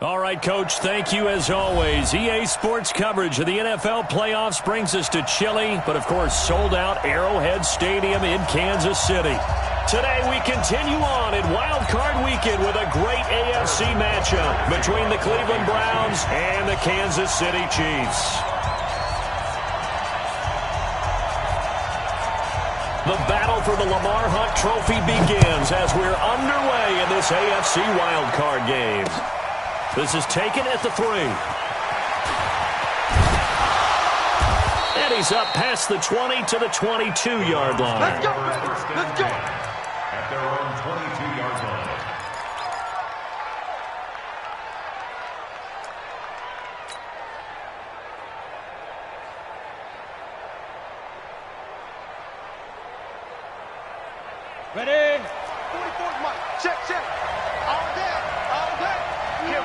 All right, Coach, thank you as always. EA Sports coverage of the NFL playoffs brings us to chilly, but of course sold-out Arrowhead Stadium in Kansas City. Today we continue on in Wild Card Weekend with a great AFC matchup between the Cleveland Browns and the Kansas City Chiefs. The battle for the Lamar Hunt Trophy begins as we're underway in this AFC Wild Card game. This is taken at the 3. And he's up past the 20 to the 22-yard line. Let's go, let's go. At their own 22-yard line. Ready? 44's Mike. Check. All day. Kill.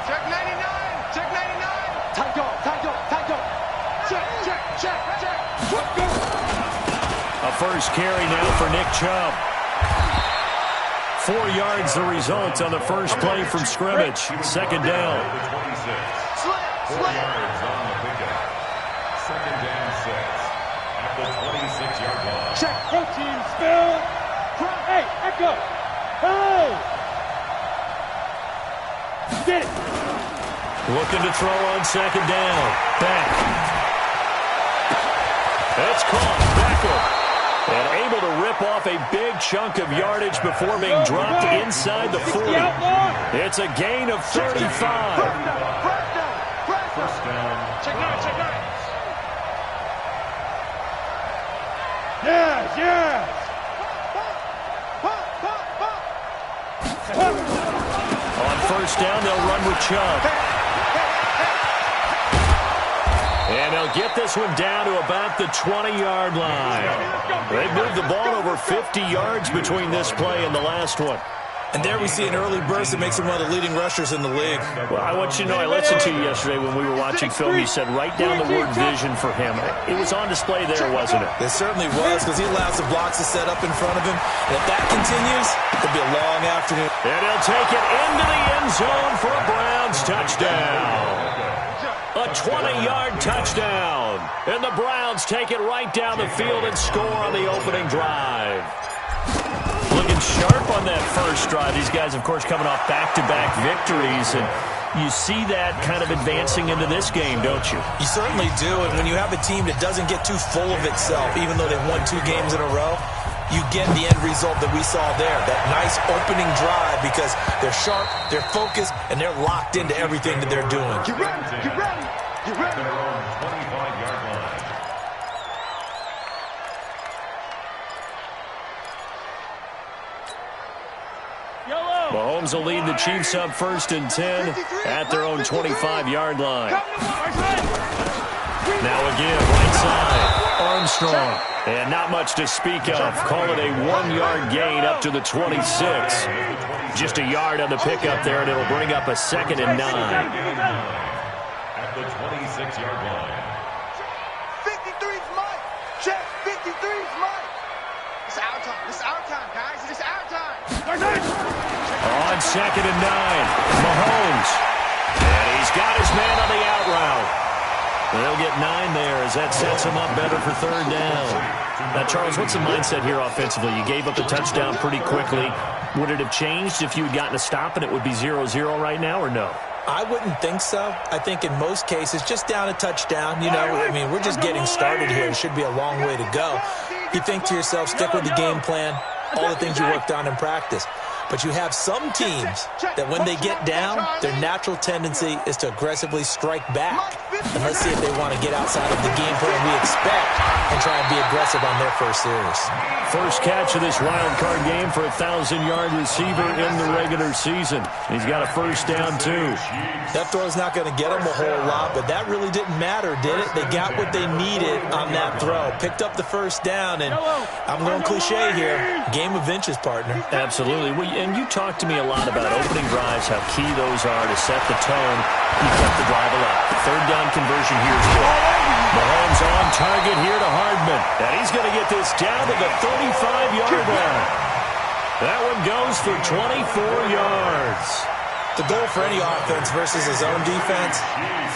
Check 99. Tight go. Check. Go. A first carry now for Nick Chubb. 4 yards the result on the first play from scrimmage. Second down. 4 yards on the pickup. Second down 6 at the 26-yard line. Check. Protein spill. Hey, echo. Hey. Did it. Looking to throw on second down. Back. That's caught. Beckham. And able to rip off a big chunk of yardage before being dropped inside the 40. It's a gain of 35. First down. Check 9. Yeah. On first down, they'll run with Chubb. And they'll get this one down to about the 20-yard line. They've moved the ball over 50 yards between this play and the last one. And there we see an early burst that makes him one of the leading rushers in the league. Well, I want you to know, I listened to you yesterday when we were watching film. You said write down the word vision for him. It was on display there, wasn't it? It certainly was, because he allows the blocks to set up in front of him. And if that continues, it'll be a long afternoon. And he'll take it into the end zone for a Browns touchdown. A 20-yard touchdown. And the Browns take it right down the field and score on the opening drive. Looking sharp on that first drive. These guys, of course, coming off back-to-back victories. And you see that kind of advancing into this game, don't you? You certainly do. And when you have a team that doesn't get too full of itself, even though they've won 2 games in a row, you get the end result that we saw there. That nice opening drive because they're sharp, they're focused, and they're locked into everything that they're doing. You ready? Their own 25-yard line. Mahomes will lead the Chiefs up first and 10 at their own 25-yard line. Now again, right side, Armstrong. And not much to speak of. Call it a 1-yard gain up to the 26. Just a yard on the pickup there, and it'll bring up a 2nd and 9. At the 26-yard line. 53's Mike. Check. 53's Mike. It's our time, guys. It's our time. On 2nd and 9, Mahomes. And he's got his man on the out route. They'll get 9 there as that sets him up better for 3rd down. Now, Charles, what's the mindset here offensively? You gave up the touchdown pretty quickly. Would it have changed if you had gotten a stop and it would be 0-0 right now, or no? I wouldn't think so. I think in most cases, just down a touchdown, we're just getting started here. It should be a long way to go. You think to yourself, stick with the game plan, all the things you worked on in practice. But you have some teams that when they get down, their natural tendency is to aggressively strike back. And let's see if they want to get outside of the game plan we expect and try and be aggressive on their first series. First catch of this wild card game for a 1,000-yard receiver in the regular season. He's got a first down, too. That throw's not going to get them a whole lot, but that really didn't matter, did it? They got what they needed on that throw. Picked up the first down, and I'm going cliche here. Game of inches, partner. Absolutely. And you talked to me a lot about opening drives, how key those are to set the tone. He kept the drive alive. Third down conversion here is good. Mahomes on target here to Hardman. And he's going to get this down to the 35-yard line. That one goes for 24 yards. The goal for any offense versus his own defense,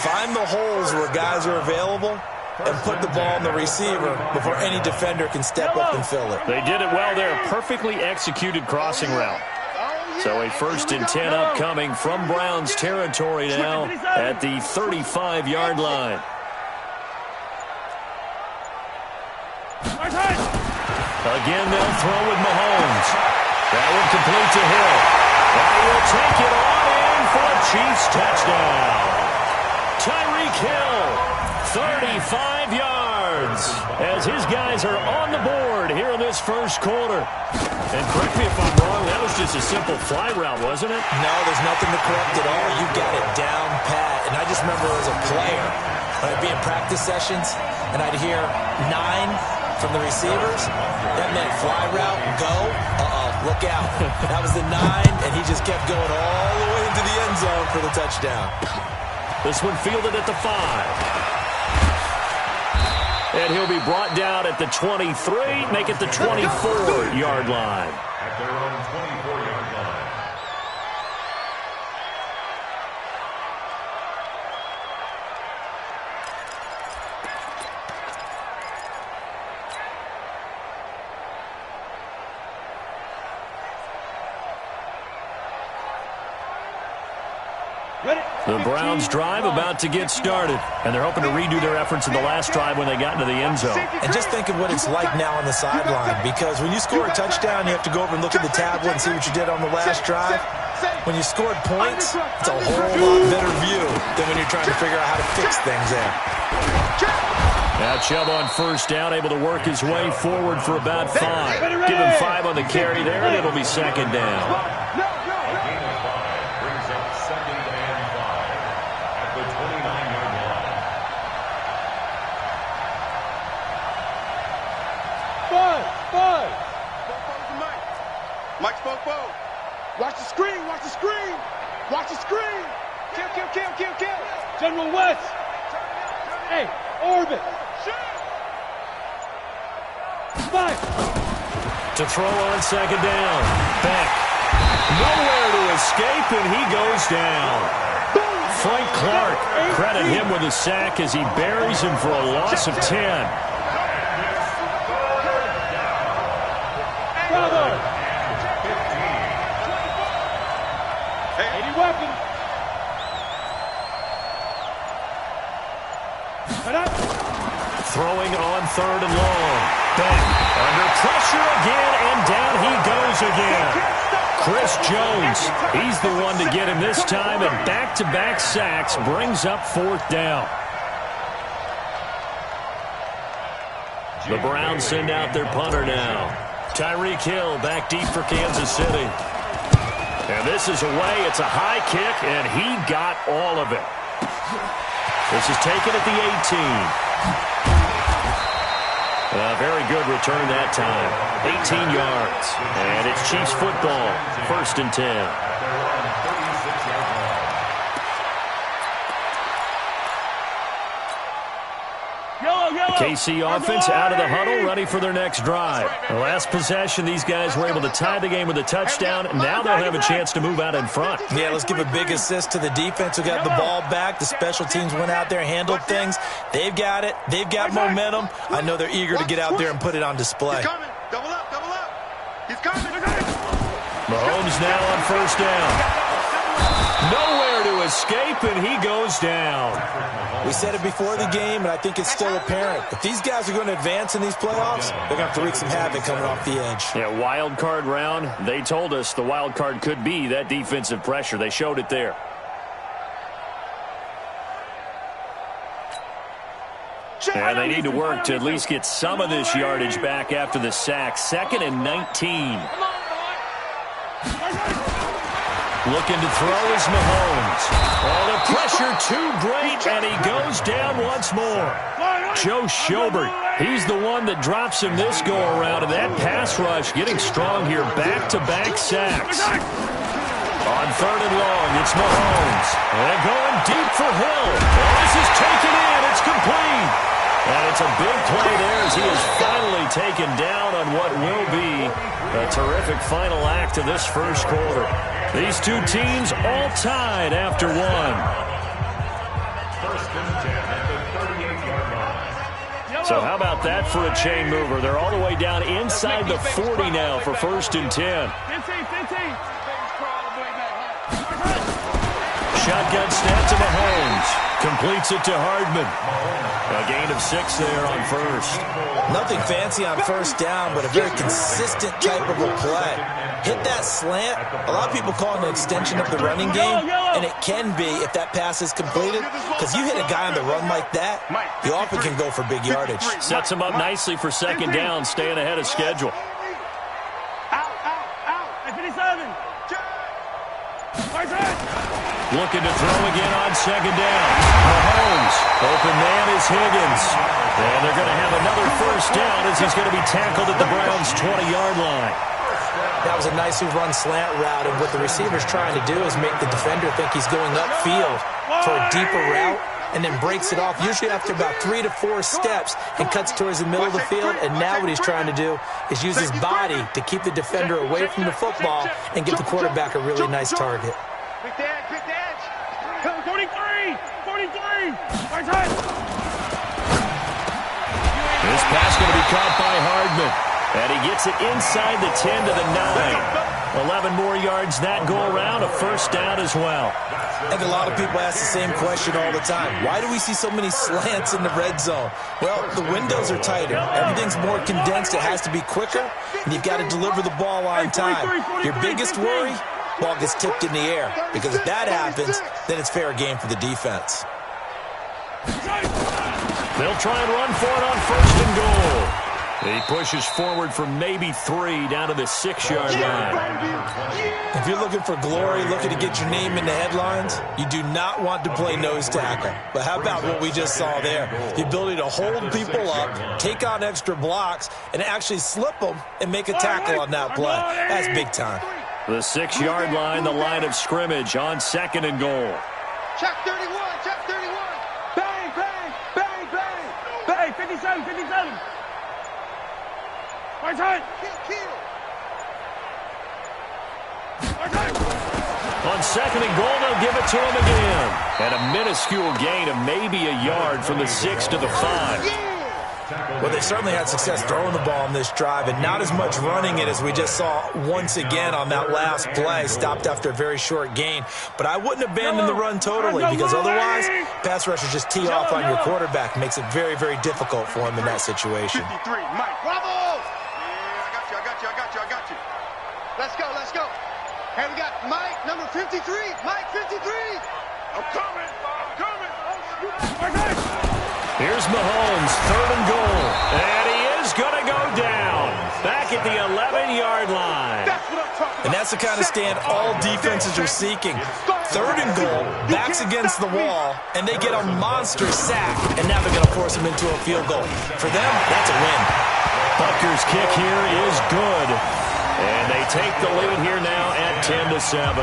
find the holes where guys are available and put the ball in the receiver before any defender can step up and fill it. They did it well there. Perfectly executed crossing route. So a 1st and 10 upcoming from Browns territory now at the 35-yard line. Again, they'll throw with Mahomes. That one complete to Hill. And he'll take it on in for a Chiefs touchdown. Tyreek Hill, 35 yards, as his guys are on the board here in this first quarter. And correct me if I'm wrong, that was just a simple fly route, wasn't it? No, there's nothing to correct at all. You got it down pat. And I just remember as a player, when I'd be in practice sessions, and I'd hear 9 from the receivers, that meant fly route, go, look out. That was the 9, and he just kept going all the way into the end zone for the touchdown. This one fielded at the 5. And he'll be brought down at the 23, make it the 24-yard line. At their own 24-yard line. The Browns drive about to get started, and they're hoping to redo their efforts in the last drive when they got into the end zone. And just think of what it's like now on the sideline, because when you score a touchdown, you have to go over and look at the tablet and see what you did on the last drive. When you scored points, it's a whole lot better view than when you're trying to figure out how to fix things there. Now Chubb on 1st down, able to work his way forward for about 5. Give him 5 on the carry there, and it'll be 2nd down. Mike spoke. Watch the screen. Watch the screen. Watch the screen. Kill. General West. Hey, orbit. Spike. To throw on 2nd down. Beck. Nowhere to escape, and he goes down. Frank Clark, credit him with a sack as he buries him for a loss of 10. Throwing on 3rd and long. Beck under pressure again, and down he goes again. Chris Jones, he's the one to get him this time, and back-to-back sacks brings up 4th down. The Browns send out their punter now. Tyreek Hill back deep for Kansas City. And this is away. It's a high kick, and he got all of it. This is taken at the 18. Very good return that time. 18 yards. And it's Chiefs football. 1st and 10. KC offense out of the huddle, ready for their next drive. The last possession, these guys were able to tie the game with a touchdown. Now they'll have a chance to move out in front. Yeah, let's give a big assist to the defense who got the ball back. The special teams went out there, handled things. They've got it. They've got momentum. I know they're eager to get out there and put it on display. He's coming. Double up. He's coming. Mahomes now on 1st down. Nowhere to escape, and he goes down. We said it before the game, and I think it's still apparent. If these guys are going to advance in these playoffs, they're going to have to wreak some havoc coming off the edge. Yeah, wild card round. They told us the wild card could be that defensive pressure. They showed it there. And they need to work to at least get some of this yardage back after the sack. 2nd and 19. Looking to throw is Mahomes. Oh, the pressure too great, and he goes down once more. Joe Schobert, he's the one that drops him this go-around, and that pass rush getting strong here. Back-to-back sacks. On 3rd and long, it's Mahomes. And going deep for Hill. Oh, this is taken in. It's complete. And it's a big play there as he is finally taken down on what will be a terrific final act of this first quarter. These two teams all tied after one. First and 10 at the 38-yard line. So how about that for a chain mover? They're all the way down inside the 40 now for first and 10. 15. Shotgun snap to Mahomes. Completes it to Hardman. A gain of 6 there on first. Nothing fancy on first down, but a very consistent type of a play. Hit that slant. A lot of people call it an extension of the running game, and it can be if that pass is completed, because you hit a guy on the run like that, you often can go for big yardage. Sets him up nicely for second down, staying ahead of schedule. Out. 57. Looking to throw again on second down. Mahomes. Open man is Higgins. And they're going to have another first down as he's going to be tackled at the Browns' 20-yard line. That was a nicely run slant route, and what the receiver's trying to do is make the defender think he's going upfield for a deeper route, and then breaks it off, usually after about 3 to 4 steps, and cuts towards the middle of the field. And now what he's trying to do is use his body to keep the defender away from the football and give the quarterback a really nice target. Quick edge. 43. This pass going to be caught by Hardman. And he gets it inside the 10 to the 9. 11 more yards that go around, a first down as well. I think a lot of people ask the same question all the time. Why do we see so many slants in the red zone? Well, the windows are tighter. Everything's more condensed. It has to be quicker, and you've got to deliver the ball on time. Your biggest worry, ball gets tipped in the air, because if that happens, then it's fair game for the defense. They'll try and run for it on first and goal. He pushes forward for maybe 3 down to the 6-yard line. If you're looking for glory, looking to get your name in the headlines, you do not want to play nose tackle. But how about what we just saw there? The ability to hold people up, take on extra blocks, and actually slip them and make a tackle on that play. That's big time. The 6-yard line, the line of scrimmage on second and goal. Check 31. Bang. 57. Kill. On second and goal, they'll give it to him again. And a minuscule gain of maybe a yard from the 6 to the 5. Well, they certainly had success throwing the ball on this drive, and not as much running it as we just saw once again on that last play. Stopped after a very short gain. But I wouldn't abandon the run totally, because otherwise, pass rushers just tee off on your quarterback. Makes it very, very difficult for him in that situation. 53, Mike. Bravo! Yeah, I got you. Let's go. Hey, we got Mike, number 53. Mike, 53. I'm coming. Here's Mahomes, third and goal. And he is going to go down. Back at the 11-yard line. And that's the kind of stand all defenses are seeking. Third and goal, backs against the wall, and they get a monster sack. And now they're going to force him into a field goal. For them, that's a win. Butker's kick here is good. And they take the lead here now at 10-7.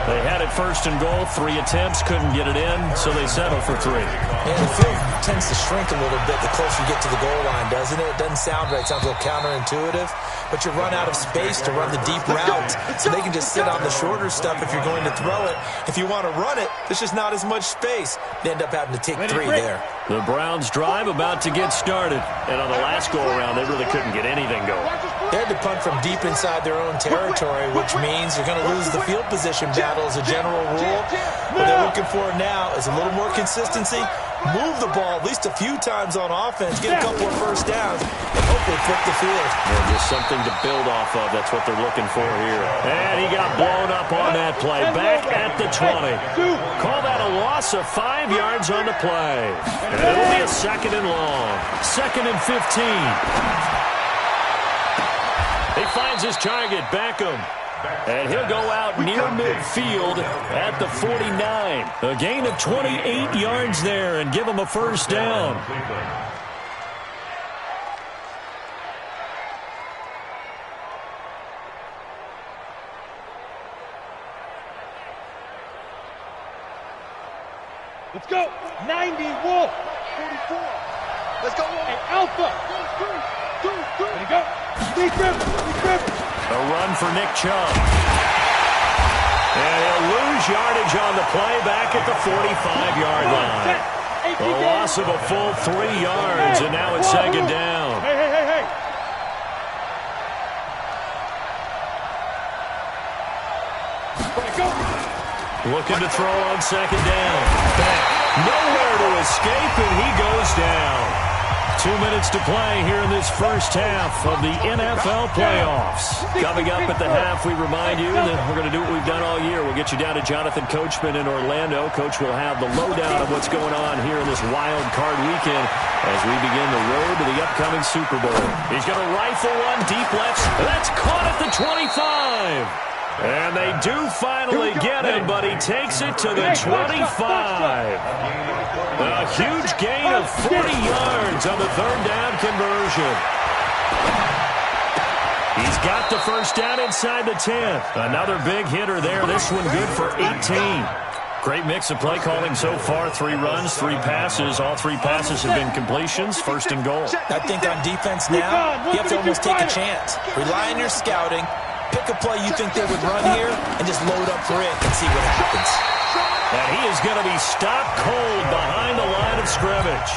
They had it first and goal, 3 attempts, couldn't get it in, so they settle for 3. And the field tends to shrink a little bit the closer you get to the goal line, doesn't it? It doesn't sound right. It sounds a little counterintuitive. But you run out of space to run the deep routes, so they can just sit on the shorter stuff if you're going to throw it. If you want to run it, there's just not as much space. They end up having to take 3 there. The Browns drive about to get started. And on the last go-around, they really couldn't get anything going. They had to punt from deep inside their own territory, which means you're going to lose the field position battle as a general rule. What they're looking for now is a little more consistency, move the ball at least a few times on offense, get a couple of first downs, and hopefully flip the field. Yeah, just something to build off of. That's what they're looking for here. And he got blown up on that play. Back at the 20. Call that a loss of 5 yards on the play. And it'll be a second and long. Second and 15. He finds his target, Beckham. And he'll go out near midfield at the 49. A gain of 28 yards there and give him a first down. Let's go. 90, Wolf. 44. Let's go, Wolf. Hey, Alpha. Ready to go. Deep grip. A run for Nick Chubb. And he'll lose yardage on the play back at the 45-yard line. A loss of a full 3 yards, and now it's second down. Hey. Looking to throw on second down. Back. Nowhere to escape, and he goes down. 2 minutes to play here in this first half of the NFL playoffs. Coming up at the half, we remind you that we're going to do what we've done all year. We'll get you down to Jonathan Coachman in Orlando. Coach will have the lowdown of what's going on here in this wild card weekend as we begin the road to the upcoming Super Bowl. He's going to rifle one deep left. That's caught at the 25. And they do finally get him, but he takes it to the 25. A huge gain of 40 yards on the third down conversion. He's got the first down inside the 10. Another big hitter there. This one good for 18. Great mix of play calling so far. 3 runs, 3 passes. All 3 passes have been completions. First and goal. I think on defense now, you have to almost take a chance. Rely on your scouting. Pick a play you think they would run here and just load up for it and see what happens. And he is going to be stopped cold behind the line of scrimmage.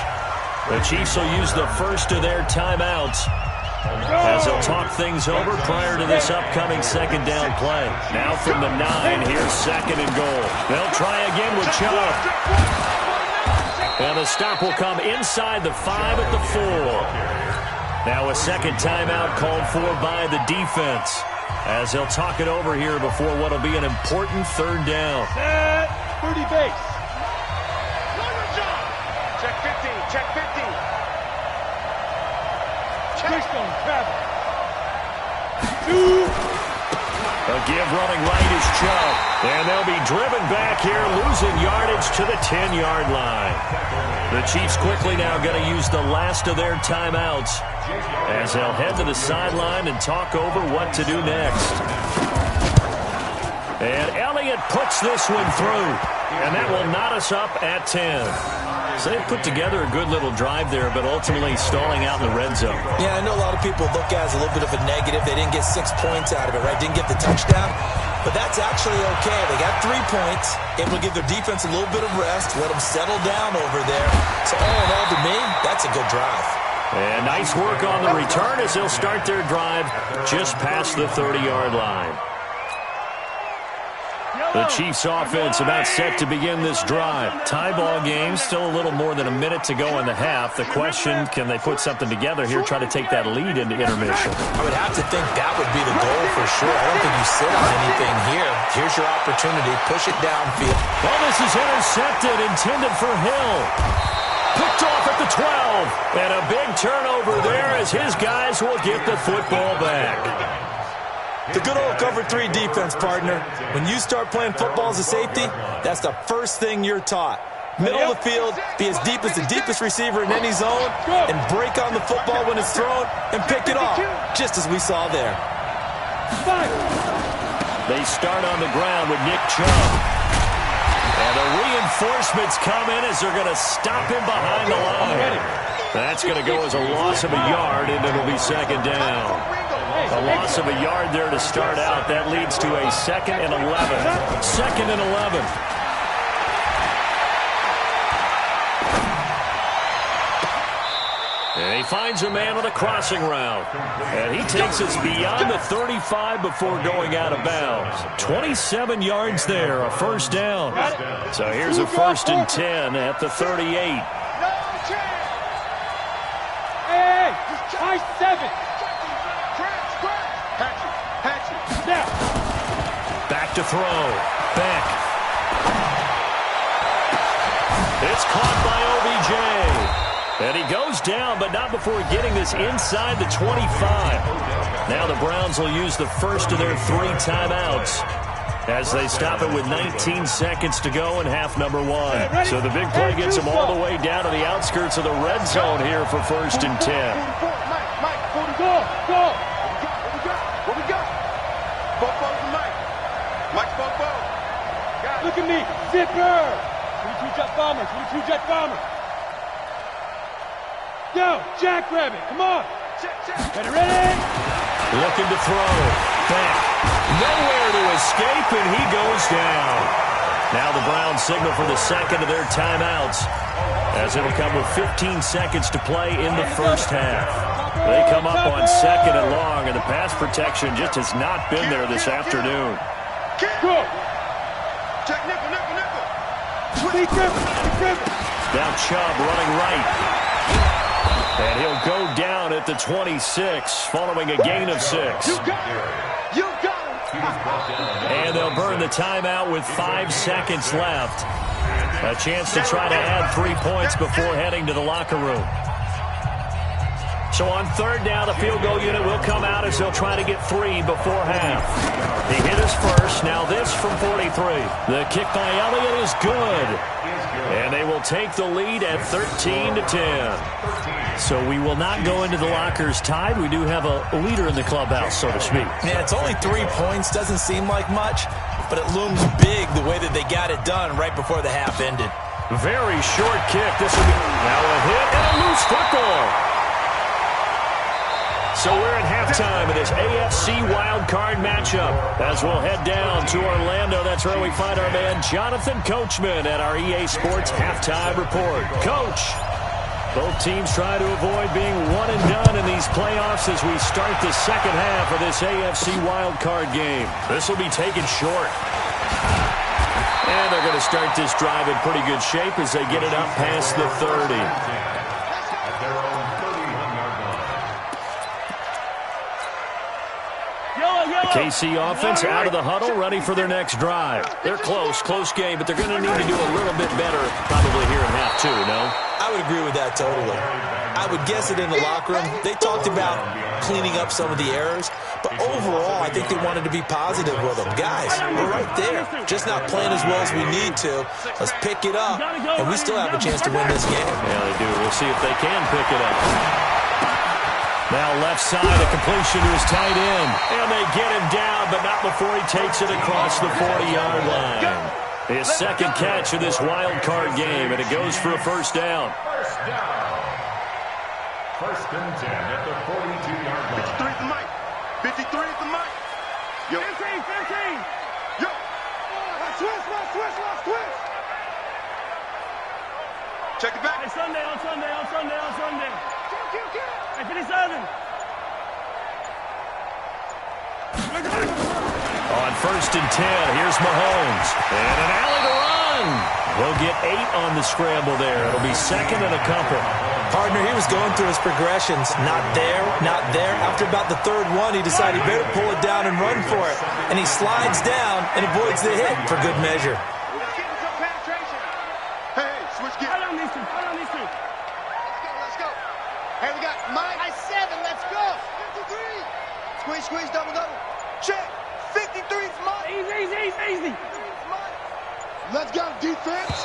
The Chiefs will use the first of their timeouts as they'll talk things over prior to this upcoming second down play. Now from the 9, here's second and goal. They'll try again with Chubb. And the stop will come inside the 5 at the 4. Now a second timeout called for by the defense as they'll talk it over here before what will be an important third down. Set 30 base. Check 15, check 15. Wishbone, travel. 2. A give running right is Chubb. And they'll be driven back here, losing yardage to the 10-yard line. The Chiefs quickly now going to use the last of their timeouts as they'll head to the sideline and talk over what to do next. And Elliott puts this one through. And that will knot us up at 10. So they put together a good little drive there, but ultimately stalling out in the red zone. Yeah, I know a lot of people look at it as a little bit of a negative. They didn't get 6 points out of it, right? Didn't get the touchdown. But that's actually okay. They got 3 points. Able to give their defense a little bit of rest, let them settle down over there. So all in all, to me, that's a good drive. And nice work on the return as they'll start their drive just past the 30-yard line. The Chiefs offense about set to begin this drive. Tie ball game, still a little more than a minute to go in the half. The question, can they put something together here, try to take that lead into intermission? I would have to think that would be the goal for sure. I don't think you sit on anything here. Here's your opportunity. Push it downfield. Well, this is intercepted, intended for Hill. Picked off at the 12. And a big turnover there as his guys will get the football back. The good old cover 3 defense, partner. When you start playing football as a safety, that's the first thing you're taught. Middle of the field, be as deep as the deepest receiver in any zone, and break on the football when it's thrown, and pick it off, just as we saw there. They start on the ground with Nick Chubb. And the reinforcements come in as they're going to stop him behind the line. That's going to go as a loss of a yard, and it'll be second down. A loss of a yard there to start out. That leads to a 2nd and 11. 2nd and 11. And he finds a man on a crossing route. And he takes us beyond the 35 before going out of bounds. 27 yards there, a first down. So here's a 1st and 10 at the 38. Hey, high 7. Back to throw. Beck. It's caught by OBJ. And he goes down, but not before getting this inside the 25. Now the Browns will use the first of their 3 timeouts as they stop it with 19 seconds to go in half number 1. So the big play gets them all the way down to the outskirts of the red zone here for 1st and 10. Mike, go. What we got? Bobo to Mike. Mike Bobo. Look at me. Zipper. 22 jet bombers. 22 jet bombers. Yo, jackrabbit. Come on. Check. Ready? Looking to throw. back. Nowhere to escape, and he goes down. Now the Browns signal for the second of their timeouts, as it'll come with 15 seconds to play in the first half. They come up on second and long, and the pass protection just has not been there this afternoon. Go. Check nickel, nickel, nickel. Now Chubb running right. And he'll go down at the 26, following a gain of 6. You got it. You got it. And they'll burn the timeout with 5 seconds left. A chance to try to add 3 points before heading to the locker room. So on third down, the field goal unit will come out as they'll try to get 3 before half. He hit his first. Now this from 43. The kick by Elliott is good. And they will take the lead at 13-10. So we will not go into the lockers tied. We do have a leader in the clubhouse, so to speak. Yeah, it's only 3 points. Doesn't seem like much, but it looms big the way that they got it done right before the half ended. Very short kick. This will be now a hit and a loose football. So we're at halftime of this AFC wildcard matchup. As we'll head down to Orlando, that's where we find our man Jonathan Coachman at our EA Sports Halftime Report. Coach, both teams try to avoid being one and done in these playoffs as we start the second half of this AFC wildcard game. This will be taken short. And they're going to start this drive in pretty good shape as they get it up past the 30. KC offense out of the huddle, ready for their next drive. They're close game, but they're going to need to do a little bit better probably here in half 2, no? I would agree with that totally. I would guess it in the locker room. They talked about cleaning up some of the errors, but overall, I think they wanted to be positive with them. Guys, we're right there. Just not playing as well as we need to. Let's pick it up, and we still have a chance to win this game. Yeah, they do. We'll see if they can pick it up. Now left side, a completion to his tight end. And they get him down, but not before he takes it across the 40-yard line. His second catch of this wild card game, and it goes for a first down. First and 10 at the 42-yard line. 53 at the mic. 53 at the mic. Yo. 15. Yo. Let's switch. Check it back. Hey, Sunday. Kill. Hey, 57. On first and 10, here's Mahomes. And an alley to run. They'll get 8 on the scramble there. It'll be second and a couple. Partner, he was going through his progressions. Not there. After about the third one, he decided he better pull it down and run for it. And he slides down and avoids the hit for good measure. Hey, switch gear. I don't need to. Let's go. Hey, we got Mike. 7. Let's go. 53. Squeeze, double. Check. 53 for Mike. Easy. Let's go, defense.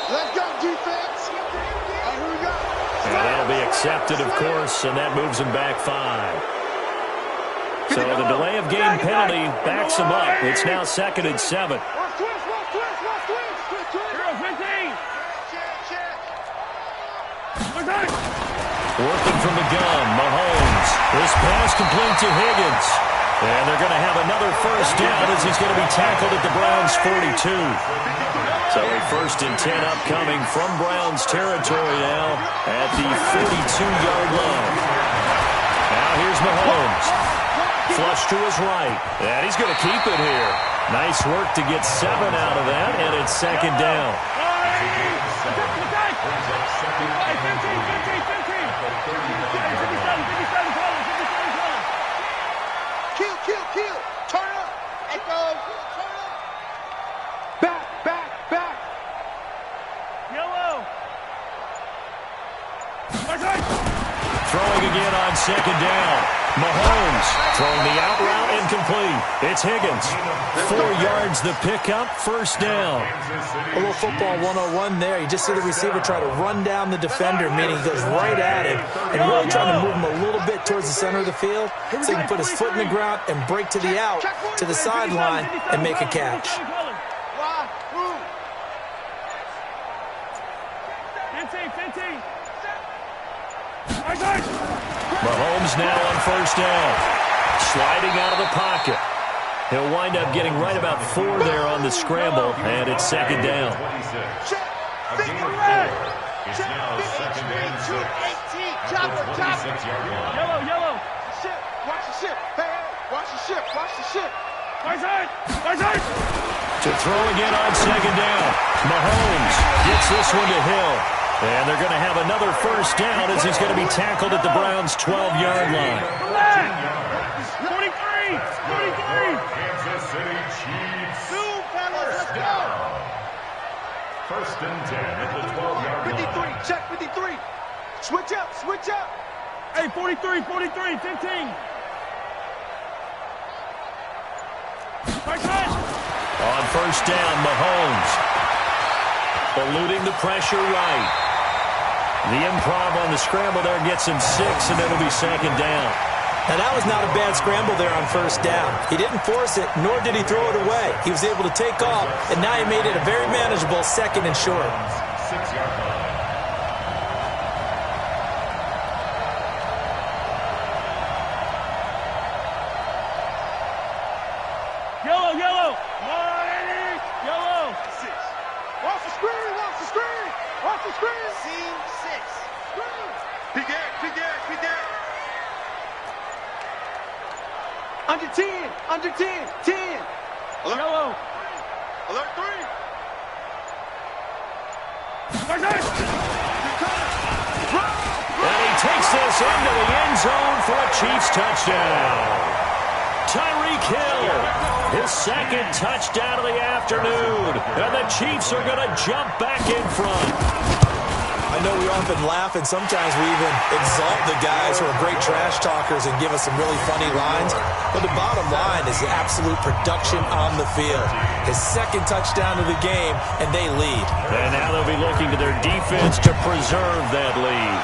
Hey, who we got? And that'll be accepted, of course, and that moves him back 5. So the delay of game penalty backs him up. It's now second and 7. Working from the gun, Mahomes. This pass complete to Higgins. And they're going to have another first down as he's going to be tackled at the Browns' 42. So a first and 10 upcoming from Browns territory now at the 42-yard line. Now here's Mahomes. Flush to his right. And he's going to keep it here. Nice work to get 7 out of that, and it's second down. Kill. Turn up. Echo. Turn up. Back. Yellow. Throwing again on second down. Mahomes throwing the out route incomplete. It's Higgins. 4 yards the pickup, first down. A little football 101 there. You just see the receiver try to run down the defender, meaning he goes right at him and really trying to move him a little bit towards the center of the field so he can put his foot in the ground and break to the out, to the sideline, and make a catch. Mahomes now on first down. Sliding out of the pocket. He'll wind up getting right about 4 there on the scramble, and it's second down. It's now second and 6 at the 26-yard line. Yellow. Watch the ship. Hey, watch the ship. Watch the ship. Right side. To throw again on second down. Mahomes gets this one to Hill. And they're going to have another first down as he's going to be tackled at the Browns' 12-yard line. 43. Kansas City Chiefs. Let's go. First and 10 at the 12-yard line. 53. Check 53. Switch up. Hey, 43, 15. Right side. On first down, Mahomes. Eluding the pressure right. The improv on the scramble there gets him 6, and it'll be second down. Now, that was not a bad scramble there on first down. He didn't force it, nor did he throw it away. He was able to take off, and now he made it a very manageable second and short. 6-yard line. Yellow. Yellow. Watch the screen. Scene 6. Big Ed. Under 10. 10. Yellow. Alert 3. Right side. And he takes this into the end zone for a Chiefs touchdown. Tyreek Hill, his second touchdown of the afternoon. And the Chiefs are going to jump back in front. I know we often laugh, and sometimes we even exalt the guys who are great trash talkers and give us some really funny lines. But the bottom line is the absolute production on the field. His second touchdown of the game, and they lead. And now they'll be looking to their defense to preserve that lead.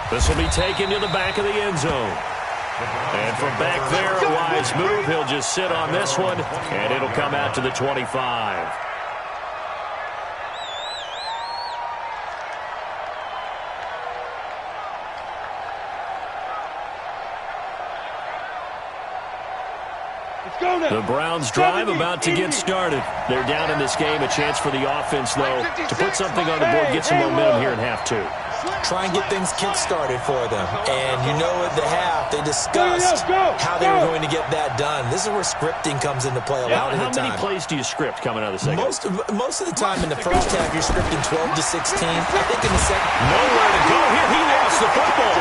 This will be taken to the back of the end zone. And from back there, a wise move. He'll just sit on this one, and it'll come out to the 25. The Browns drive about to get started. They're down in this game. A chance for the offense, though, to put something on the board, get some momentum here in half 2. Try and get things kick-started for them. And you know at the half, they discussed how they were going to get that done. This is where scripting comes into play a lot of the time. How many plays do you script coming out of the second? Most of the time in the first half, you're scripting 12 to 16. I think in the second... Nowhere to go here. He lost the football.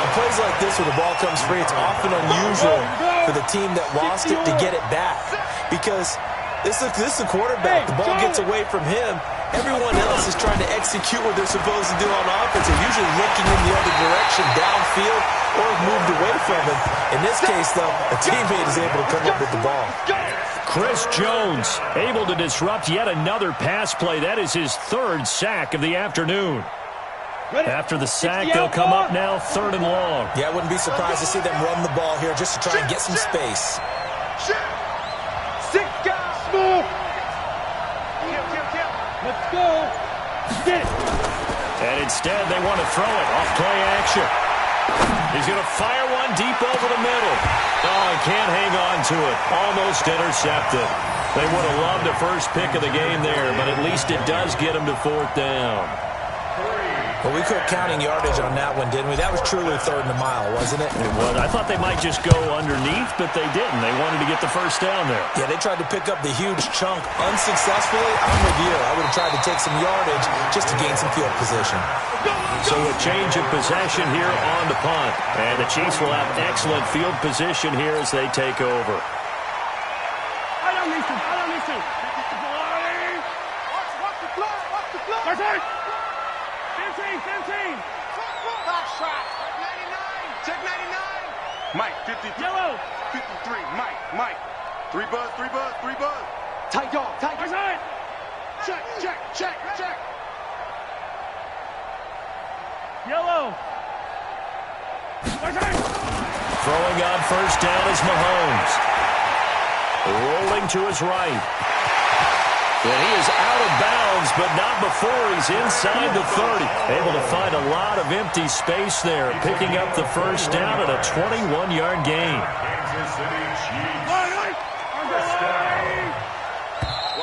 On plays like this where the ball comes free, it's often unusual for the team that lost it to get it back. Because... This is the quarterback. The ball gets away from him. Everyone else is trying to execute what they're supposed to do on offense. They're usually looking in the other direction, downfield, or have moved away from him. In this case, though, a teammate is able to come up with the ball. Chris Jones able to disrupt yet another pass play. That is his 3rd sack of the afternoon. After the sack, they'll come up now 3rd and long. Yeah, I wouldn't be surprised to see them run the ball here just to try and get some space. 6 guys. Let's go. Get it. And instead, they want to throw it off play action. He's going to fire one deep over the middle. Oh, he can't hang on to it. Almost intercepted. They would have loved a first pick of the game there, but at least it does get them to 4th down. Well, we quit counting yardage on that one, didn't we? That was truly 3rd and a mile, wasn't it? It was. I thought they might just go underneath, but they didn't. They wanted to get the first down there. Yeah, they tried to pick up the huge chunk unsuccessfully. I'm with you. I would have tried to take some yardage just to gain some field position. So a change of possession here on the punt. And the Chiefs will have excellent field position here as they take over. I don't need to. Watch the floor. Right side. 15. Flash shot. Check 99. Mike, 53. Yellow. 53. Mike. 3 buzz. Tight dog. Right side. Check. Yellow. Right side. Throwing on first down is Mahomes. Rolling to his right. And he is out of bounds bounds, but not before he's inside the 30. Able to find a lot of empty space there, picking up the first down at a 21-yard gain. Kansas City Chiefs.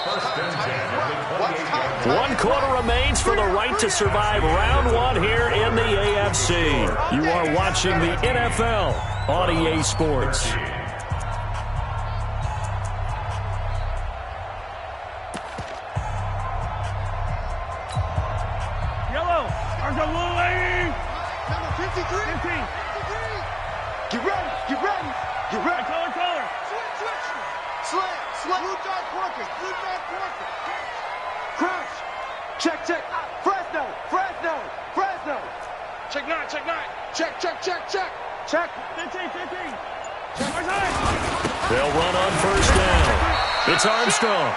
First and 10 at the 28-yard line. 1 quarter remains for the right to survive round 1 here in the AFC. You are watching the NFL on EA Sports. Yellow. Number 53. 15. Get ready. Get ready. Get ready. Color. Switch. Slant. Blue dot working. Crouch. Check. Fresno. Check 9. Check. 15. They'll run on first down. It's Armstrong.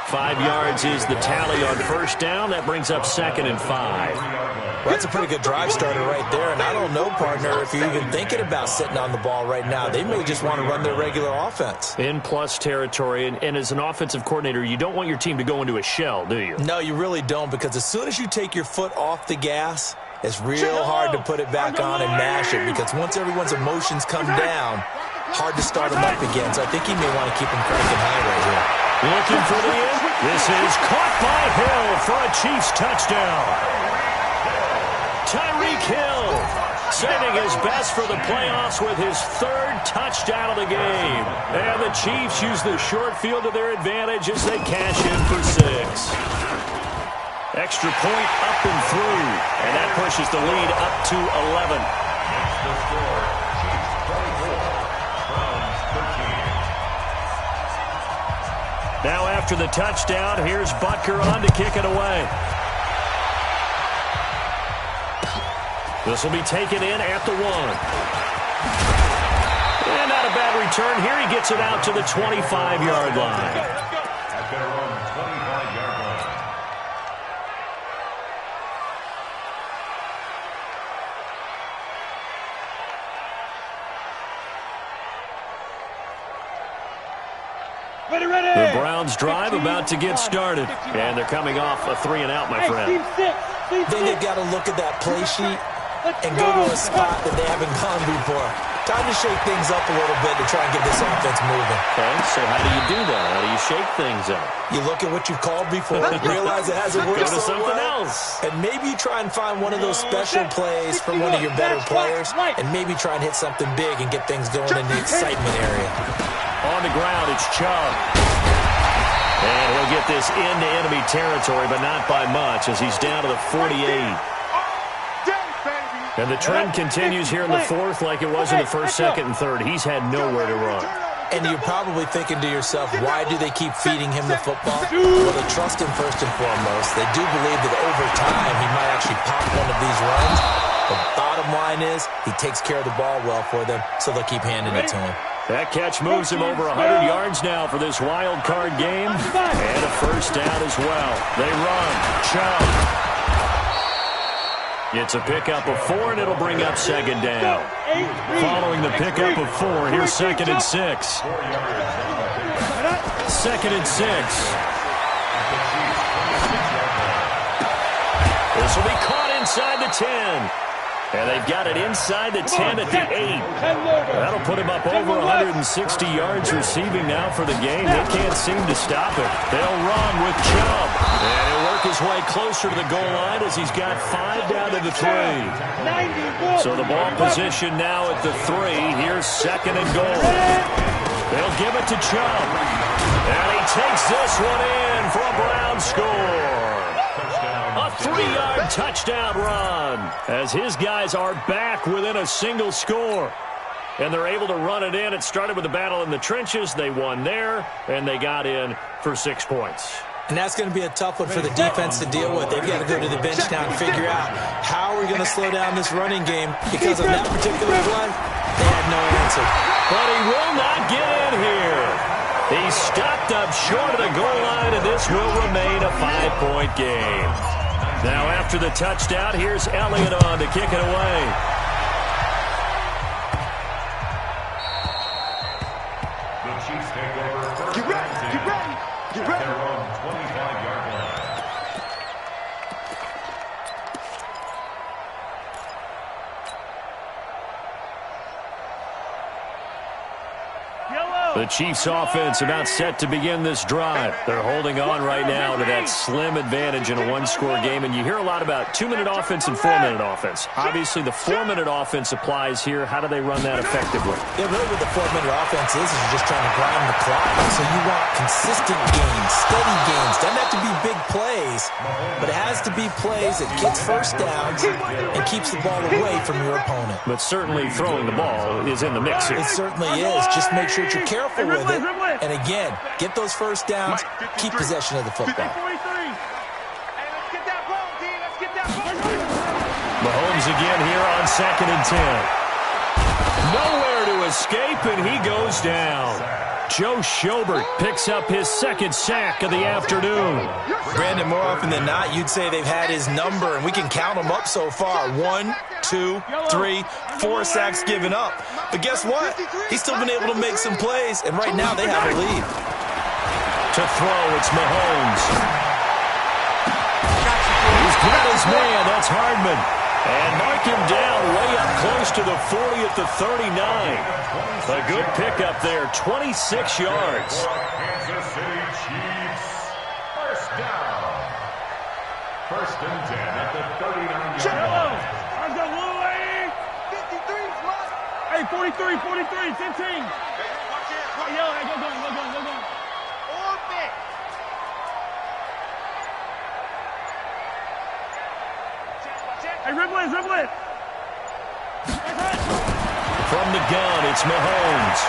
5 yards is the tally on first down. That brings up 2nd and 5. Well, that's a pretty good drive starter right there. And I don't know, partner, if you're even thinking about sitting on the ball right now. They may just want to run their regular offense. In plus territory, and as an offensive coordinator, you don't want your team to go into a shell, do you? No, you really don't, because as soon as you take your foot off the gas, it's real hard to put it back on and mash it, because once everyone's emotions come down, hard to start them up again. So I think he may want to keep them cranking high right here. Looking for the end. This is caught by Hill for a Chiefs touchdown. Tyreek Hill saving his best for the playoffs with his 3rd touchdown of the game. And the Chiefs use the short field to their advantage as they cash in for 6. Extra point up and through. And that pushes the lead up to 11. That's the score. Chiefs 24, Browns 13. Now after the touchdown, here's Butker on to kick it away. This will be taken in at the 1. And not a bad return here. He gets it out to the 25-yard line. At their own 25-yard line. Ready. The Browns drive about to get started. And they're coming off a 3-and-out, my friend. Team 6. Then they've got to look at that play sheet and go to a spot that they haven't gone before. Time to shake things up a little bit to try and get this offense moving. Okay, so how do you do that? How do you shake things up? You look at what you've called before, realize it hasn't worked Go to so something well, else. and maybe try and find one of those special plays from one of your better players, and maybe try and hit something big and get things going in the excitement area. On the ground, it's Chubb. And he'll get this into enemy territory, but not by much as he's down to the 48. And the trend continues here in the 4th like it was in the 1st, 2nd, and 3rd. He's had nowhere to run. And you're probably thinking to yourself, why do they keep feeding him the football? Well, they trust him first and foremost. They do believe that over time he might actually pop one of these runs. The bottom line is he takes care of the ball well for them, so they'll keep handing it to him. That catch moves him over 100 yards now for this wild card game. And a first down as well. They run. Chubb. It's a pickup of 4, and it'll bring up 2nd down. Following the pickup of 4, here's 2nd and 6. 2nd and 6. This will be caught inside the 10. And they've got it inside the 10 at the 8. That'll put him up over 160 yards receiving now for the game. They can't seem to stop it. They'll run with Chubb. And he'll work his way closer to the goal line as he's got 5 down to the 3. So the ball position now at the 3. Here's 2nd and goal. They'll give it to Chubb. And he takes this one in for a Brown score. A 3-yard touchdown run as his guys are back within a single score. And they're able to run it in. It started with a battle in the trenches. They won there, and they got in for 6 points. And that's going to be a tough one for the defense to deal with. They've got to go to the bench now and figure out how we're going to slow down this running game, because on that particular play, they had no answer. But he will not get in here. He stopped up short of the goal line, and this will remain a 5-point game. Now after the touchdown, here's Elliott on to kick it away. The Chiefs take over. Get ready. Their own 25-yard line. The Chiefs offense about set to begin this drive. They're holding on right now to that slim advantage in a one-score game, and you hear a lot about 2-minute offense and 4-minute offense. Obviously, the 4-minute offense applies here. How do they run that effectively? Yeah, really what the 4-minute offense is you're just trying to grind the clock. So you want consistent gains, steady gains. Doesn't have to be big plays, but it has to be plays that gets first downs and keeps the ball away from your opponent. But certainly throwing the ball is in the mix here. It certainly is. Just make sure that you're careful with it. And again, get those first downs, keep possession of the football. Mahomes again here on 2nd and 10. Nowhere to escape, and he goes down. Joe Schobert picks up his 2nd sack of the afternoon. Brandon, more often than not, you'd say they've had his number, and we can count them up so far. 1, 2, 3, 4 sacks given up. But guess what? He's still been able to make some plays, and right now they have a lead. To throw, it's Mahomes. He's got his man. That's Hardman. And mark him down way up close to the 40 at the 39. A good pickup there, 26 yards. Kansas City Chiefs. First down. 1st and 10 at the 39-yard line. Let's go, Louie. 53's mine. Hey, 43, 43, 15. Hey, watch it. Hey, yo, hey, go going. Orbit. Hey, dribble it. From the gun, it's Mahomes.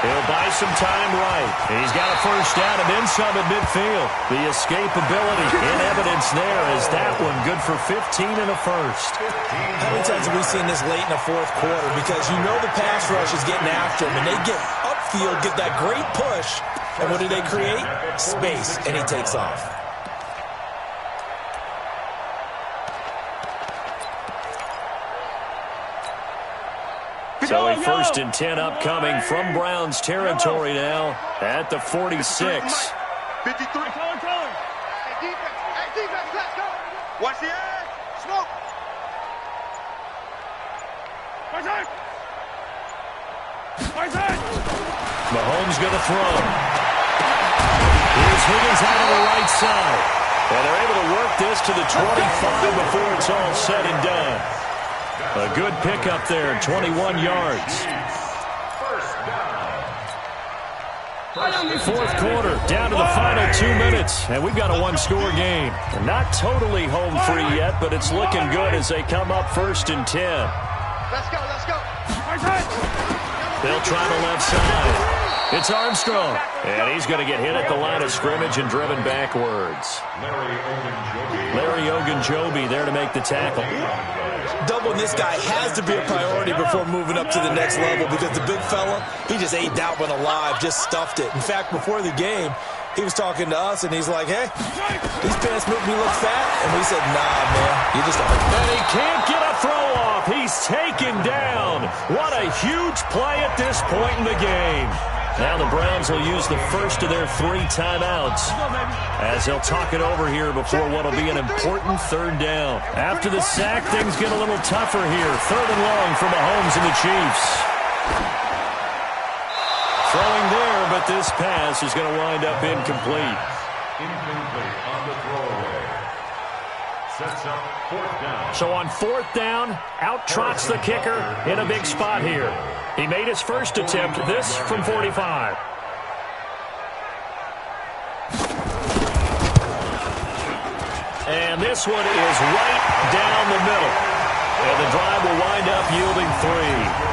He'll buy some time right. He's got a first down and then some at midfield. The escapability in evidence there is that one good for 15 and a first. How many times have we seen this late in the 4th quarter? Because you know the pass rush is getting after him, and they get upfield, get that great push, and what do they create? Space, and he takes off. So a 1st and 10 upcoming from Browns territory now at the 46. 53. Hey, Hey, defense, let's go. Watch the edge. Smoke. Mahomes going to throw. Here's Higgins out of the right side. And they're able to work this to the 25 before it's all said and done. A good pickup there, 21 yards. 4th quarter, down to the final 2 minutes, and we've got a one-score game. Not totally home free yet, but it's looking good as they come up 1st and 10. Let's go. They'll try the left side. It's Armstrong, and he's going to get hit at the line of scrimmage and driven backwards. Larry Ogunjobi there to make the tackle. Doubling this guy has to be a priority before moving up to the next level because the big fella, he just ate that one alive, just stuffed it. In fact, before the game, he was talking to us, and he's like, hey, these pants make me look fat. And we said, nah, man, you just are. And he can't get a throw off. He's taken down. What a huge play at this point in the game. Now the Browns will use the first of their 3 timeouts as they'll talk it over here before what will be an important 3rd down. After the sack, things get a little tougher here. 3rd and long for Mahomes and the Chiefs. Throwing there, but this pass is going to wind up incomplete. Incomplete on the throwaway. Sets up 4th down. So on 4th down, out trots the kicker in a big spot here. He made his first attempt, this from 45. And this one is right down the middle. And the drive will wind up yielding 3.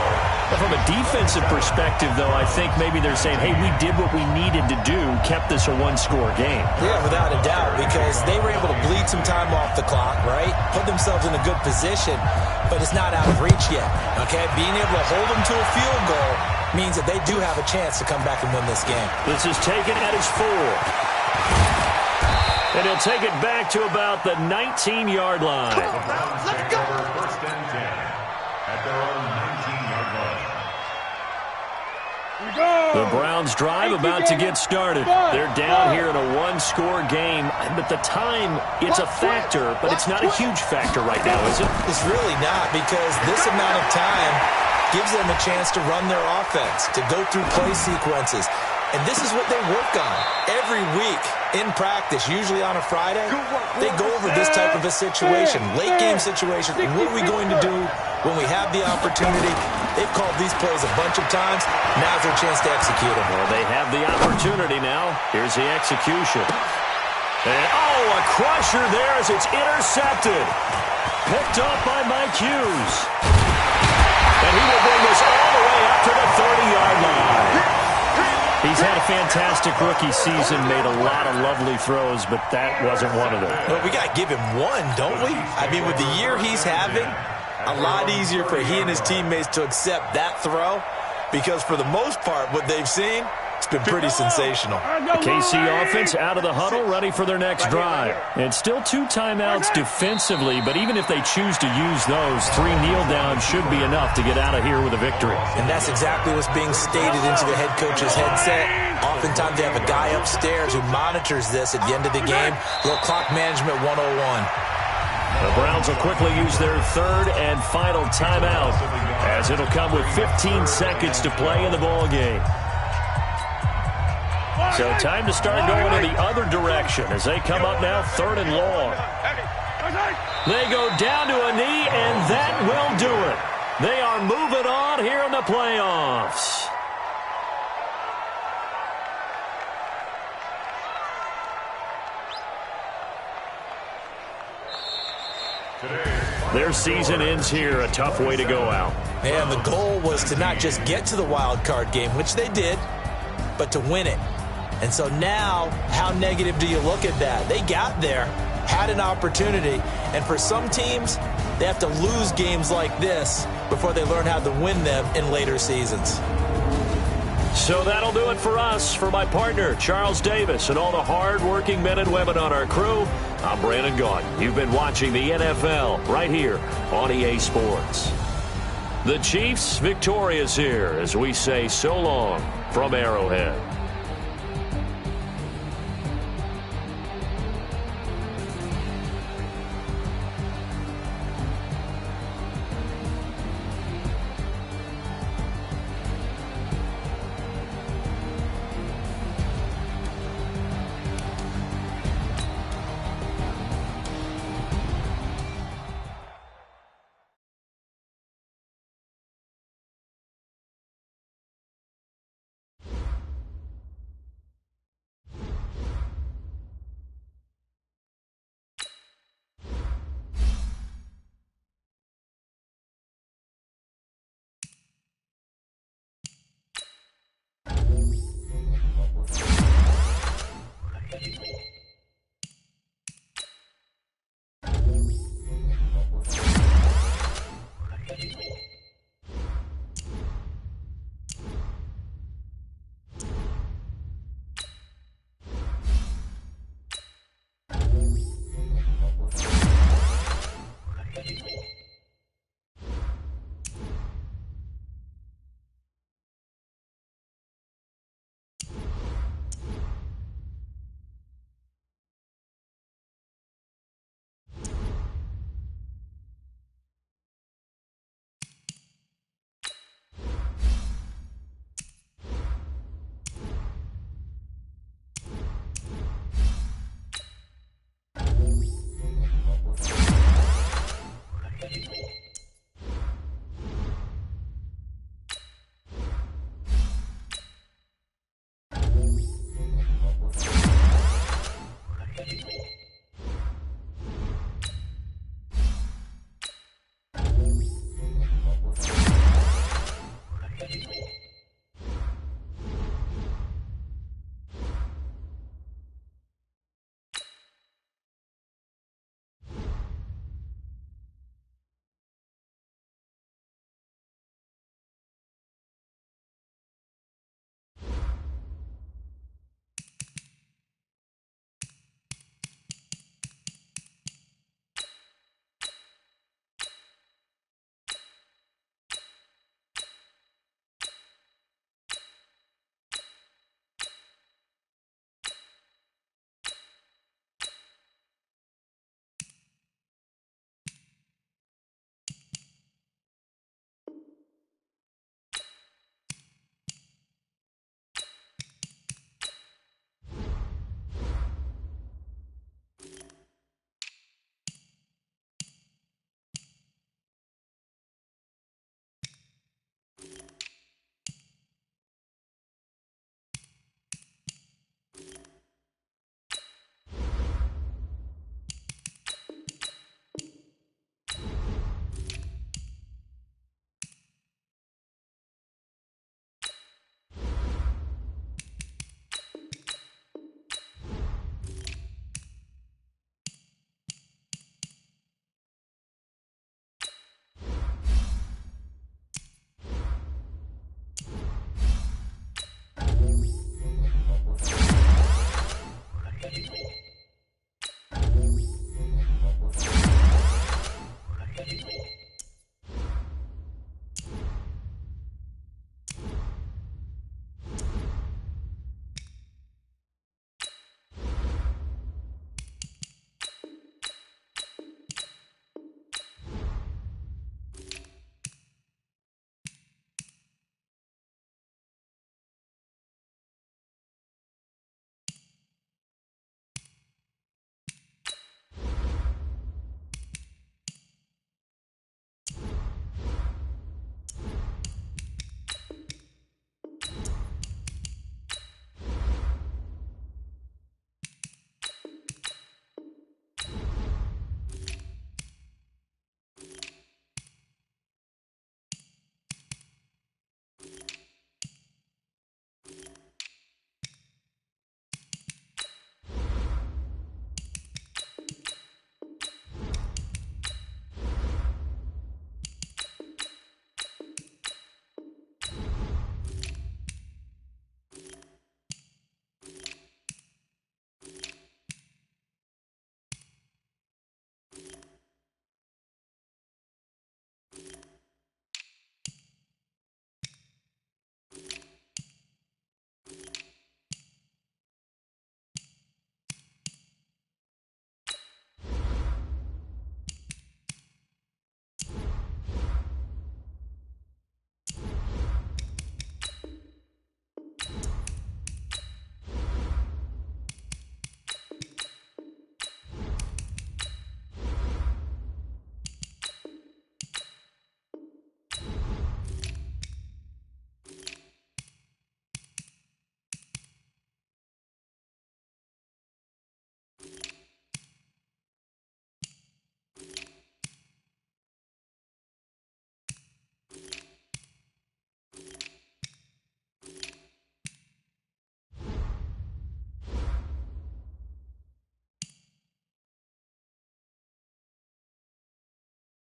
From a defensive perspective, though, I think maybe they're saying, hey, we did what we needed to do, kept this a one-score game. Yeah, without a doubt, because they were able to bleed some time off the clock, right? Put themselves in a good position, but it's not out of reach yet, okay? Being able to hold them to a field goal means that they do have a chance to come back and win this game. This is taken at his 4. And he'll take it back to about the 19-yard line. Let's go. 1st and 10 at their own 19-yard line. The Browns drive about to get started. They're down here in a one-score game. But the time, it's a factor, but it's not a huge factor right now, is it? It's really not, because this amount of time, gives them a chance to run their offense, to go through play sequences. And this is what they work on every week in practice, usually on a Friday. They go over this type of a situation, late-game situation. What are we going to do when we have the opportunity? They've called these plays a bunch of times. Now's their chance to execute them. Well, they have the opportunity now. Here's the execution. And, oh, a crusher there as it's intercepted. Picked up by Mike Hughes. And he will bring this all the way up to the 30-yard line. He's had a fantastic rookie season, made a lot of lovely throws, but that wasn't one of them. Well, we got to give him one, don't we? I mean, with the year he's having, a lot easier for he and his teammates to accept that throw because for the most part, what they've seen, it's been pretty sensational. The KC offense out of the huddle, ready for their next drive. And still 2 timeouts defensively, but even if they choose to use those, 3 kneel downs should be enough to get out of here with a victory. And that's exactly what's being stated into the head coach's headset. Oftentimes they have a guy upstairs who monitors this at the end of the game. Little clock management 101. The Browns will quickly use their 3rd and final timeout as it'll come with 15 seconds to play in the ball game. So time to start going in the other direction as they come up now 3rd and long. They go down to a knee, and that will do it. They are moving on here in the playoffs. Their season ends here, a tough way to go out. And the goal was to not just get to the wild card game, which they did, but to win it. And so now, how negative do you look at that? They got there, had an opportunity, and for some teams, they have to lose games like this before they learn how to win them in later seasons. So that'll do it for us. For my partner, Charles Davis, and all the hard-working men and women on our crew, I'm Brandon Gaudin. You've been watching the NFL right here on EA Sports. The Chiefs victorious here as we say so long from Arrowhead.